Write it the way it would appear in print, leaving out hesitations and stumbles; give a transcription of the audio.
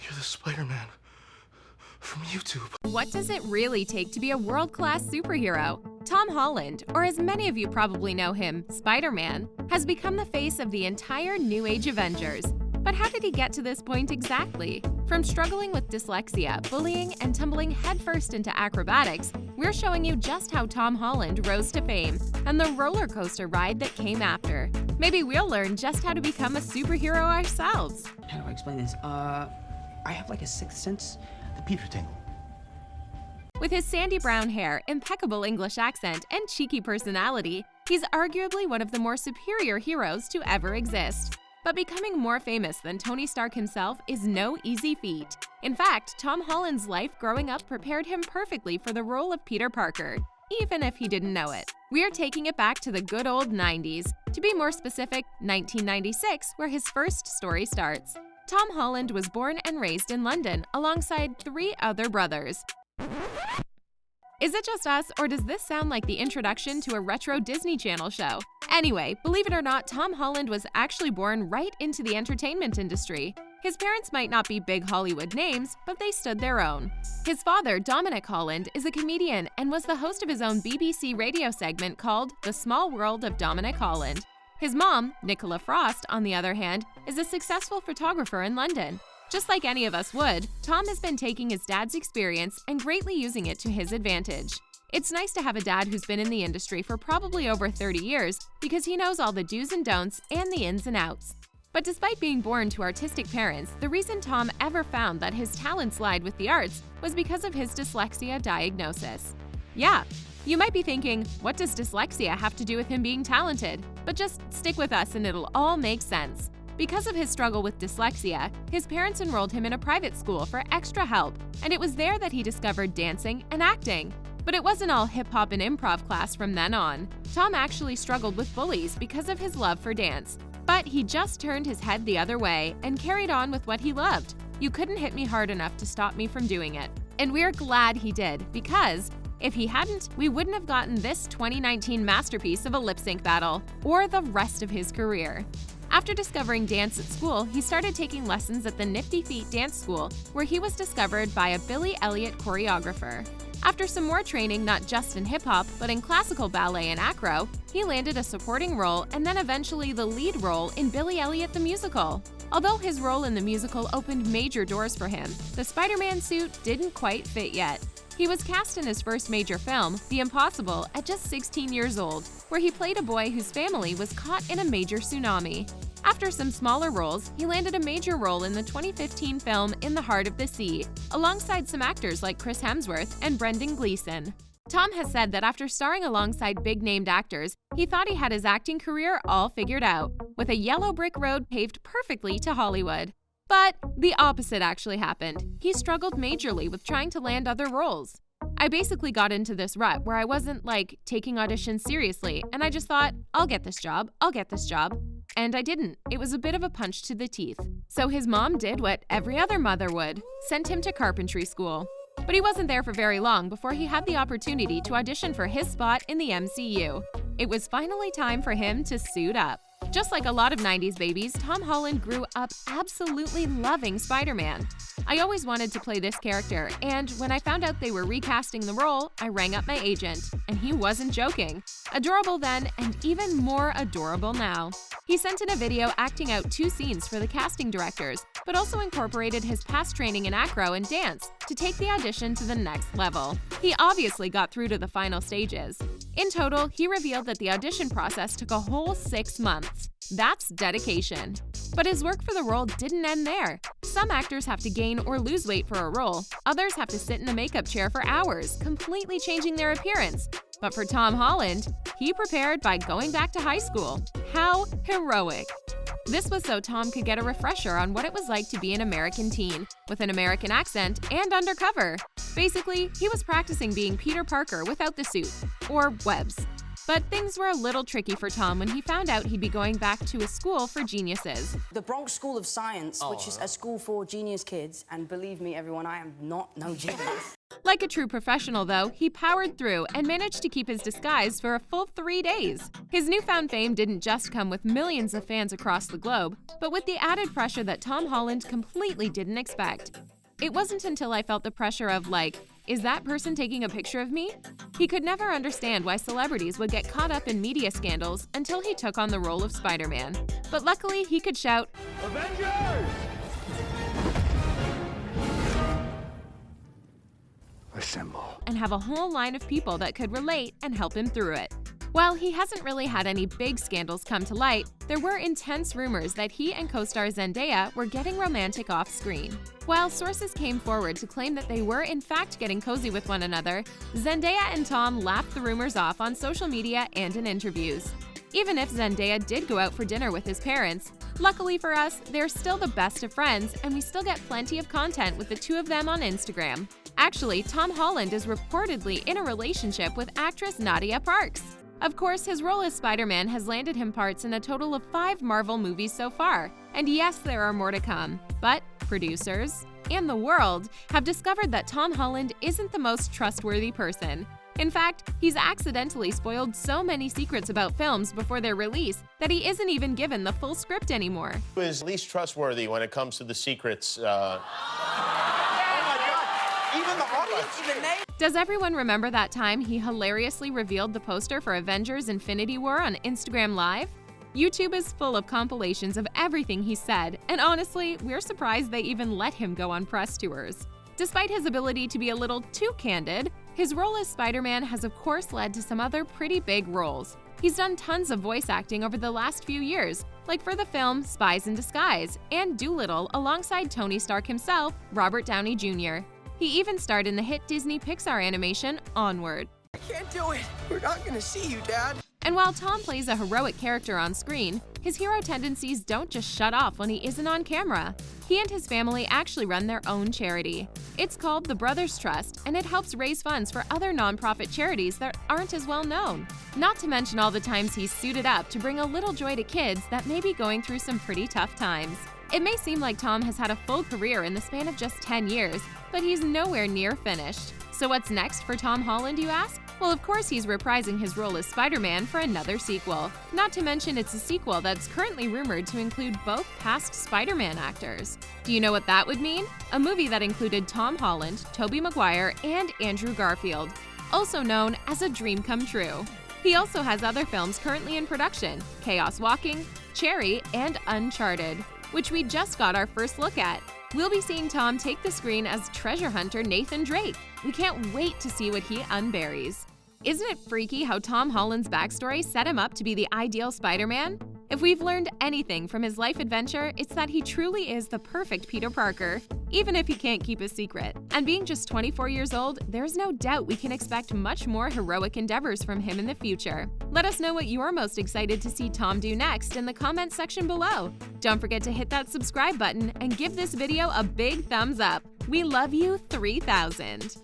You're the Spider-Man from YouTube. What does it really take to be a world-class superhero? Tom Holland, or as many of you probably know him, Spider-Man, has become the face of the entire New Age Avengers. But how did he get to this point exactly? From struggling with dyslexia, bullying, and tumbling headfirst into acrobatics, we're showing you just how Tom Holland rose to fame and the roller coaster ride that came after. Maybe we'll learn just how to become a superhero ourselves. How do I explain this? I have like a sixth sense. The Peter tingle. With his sandy brown hair, impeccable English accent, and cheeky personality, he's arguably one of the more superior heroes to ever exist. But becoming more famous than Tony Stark himself is no easy feat. In fact, Tom Holland's life growing up prepared him perfectly for the role of Peter Parker, even if he didn't know it. We're taking it back to the good old 90s. To be more specific, 1996, where his first story starts. Tom Holland was born and raised in London alongside 3 other brothers. Is it just us, or does this sound like the introduction to a retro Disney Channel show? Anyway, believe it or not, Tom Holland was actually born right into the entertainment industry. His parents might not be big Hollywood names, but they stood their own. His father, DOMINIC Holland, is a comedian and was the host of his own BBC radio segment called The Small World of Dominic Holland. His mom, NICOLA Frost, on the other hand, is a successful photographer in London. Just like any of us would, Tom has been taking his dad's experience and greatly using it to his advantage. It's nice to have a dad who's been in the industry for probably over 30 years because he knows all the do's and don'ts and the ins and outs. But despite being born to artistic parents, the reason Tom ever found that his talents lied with the arts was because of his dyslexia diagnosis. Yeah, you might be thinking, what does dyslexia have to do with him being talented? But just stick with us and it'll all make sense. Because of his struggle with dyslexia, his parents enrolled him in a private school for extra help, and it was there that he discovered dancing and acting. But it wasn't all hip-hop and improv class from then on. Tom actually struggled with bullies because of his love for dance. But he just turned his head the other way and carried on with what he loved. You couldn't hit me hard enough to stop me from doing it. And we're glad he did, because if he hadn't, we wouldn't have gotten this 2019 masterpiece of a lip-sync battle, or the rest of his career. After discovering dance at school, he started taking lessons at the Nifty Feet Dance School, where he was discovered by a Billy Elliot choreographer. After some more training not just in hip-hop, but in classical ballet and acro, he landed a supporting role and then eventually the lead role in Billy Elliot the Musical. Although his role in the musical opened major doors for him, the Spider-Man suit didn't quite fit yet. He was cast in his first major film, The Impossible, at just 16 years old, where he played a boy whose family was caught in a major tsunami. After some smaller roles, he landed a major role in the 2015 film In the Heart of the Sea, alongside some actors like Chris Hemsworth and Brendan Gleeson. Tom has said that after starring alongside big-named actors, he thought he had his acting career all figured out, with a yellow brick road paved perfectly to Hollywood. But the opposite actually happened. He struggled majorly with trying to land other roles. I basically got into this rut where I wasn't, taking auditions seriously, and I just thought, I'll get this job. And I didn't. It was a bit of a punch to the teeth. So his mom did what every other mother would, sent him to carpentry school. But he wasn't there for very long before he had the opportunity to audition for his spot in the MCU. It was finally time for him to suit up. Just like a lot of 90s babies, Tom Holland grew up absolutely loving Spider-Man. I always wanted to play this character, and when I found out they were recasting the role, I rang up my agent, and he wasn't joking. Adorable then, and even more adorable now. He sent in a video acting out 2 scenes for the casting directors, but also incorporated his past training in acro and dance to take the audition to the next level. He obviously got through to the final stages. In total, he revealed that the audition process took a whole 6 months. That's dedication. But his work for the role didn't end there. Some actors have to gain or lose weight for a role. Others have to sit in a makeup chair for hours, completely changing their appearance. But for Tom Holland, he prepared by going back to high school. How heroic! This was so Tom could get a refresher on what it was like to be an American teen, with an American accent and undercover. Basically, he was practicing being Peter Parker without the suit, or webs. But things were a little tricky for Tom when he found out he'd be going back to a school for geniuses. The Bronx School of Science, which is a school for genius kids, and believe me, everyone, I am not no genius. Like a true professional, though, he powered through and managed to keep his disguise for a full 3 days. His newfound fame didn't just come with millions of fans across the globe, but with the added pressure that Tom Holland completely didn't expect. It wasn't until I felt the pressure of, like, is that person taking a picture of me? He could never understand why celebrities would get caught up in media scandals until he took on the role of Spider-Man. But luckily, he could shout, Avengers! Assemble. and have a whole line of people that could relate and help him through it. While he hasn't really had any big scandals come to light, there were intense rumors that he and co-star Zendaya were getting romantic off-screen. While sources came forward to claim that they were in fact getting cozy with one another, Zendaya and Tom laughed the rumors off on social media and in interviews. Even if Zendaya did go out for dinner with his parents, luckily for us, they're still the best of friends and we still get plenty of content with the two of them on Instagram. Actually, Tom Holland is reportedly in a relationship with actress Nadia Parks. Of course, his role as Spider-Man has landed him parts in a total of 5 Marvel movies so far. And yes, there are more to come. But producers and the world have discovered that Tom Holland isn't the most trustworthy person. In fact, he's accidentally spoiled so many secrets about films before their release that he isn't even given the full script anymore. Who is least trustworthy when it comes to the secrets? Does everyone remember that time he hilariously revealed the poster for Avengers Infinity War on Instagram Live? YouTube is full of compilations of everything he said, and honestly, we're surprised they even let him go on press tours. Despite his ability to be a little too candid, his role as Spider-Man has of course led to some other pretty big roles. He's done tons of voice acting over the last few years, like for the film Spies in Disguise and Dolittle alongside Tony Stark himself, Robert Downey Jr. He even starred in the hit Disney Pixar animation Onward. I can't do it. We're not gonna see you, Dad. And while Tom plays a heroic character on screen, his hero tendencies don't just shut off when he isn't on camera. He and his family actually run their own charity. It's called the Brothers Trust, and it helps raise funds for other nonprofit charities that aren't as well known. Not to mention all the times he's suited up to bring a little joy to kids that may be going through some pretty tough times. It may seem like Tom has had a full career in the span of just 10 years, but he's nowhere near finished. So what's next for Tom Holland, you ask? Well, of course he's reprising his role as Spider-Man for another sequel. Not to mention it's a sequel that's currently rumored to include both past Spider-Man actors. Do you know what that would mean? A movie that included Tom Holland, Tobey Maguire, and Andrew Garfield, also known as a dream come true. He also has other films currently in production, Chaos Walking, Cherry, and Uncharted, which we just got our first look at. We'll be seeing Tom take the screen as treasure hunter Nathan Drake. We can't wait to see what he unburies. Isn't it freaky how Tom Holland's backstory set him up to be the ideal Spider-Man? If we've learned anything from his life adventure, it's that he truly is the perfect Peter Parker, even if he can't keep a secret. And being just 24 years old, there's no doubt we can expect much more heroic endeavors from him in the future. Let us know what you're most excited to see Tom do next in the comments section below. Don't forget to hit that subscribe button and give this video a big thumbs up. We love you 3000.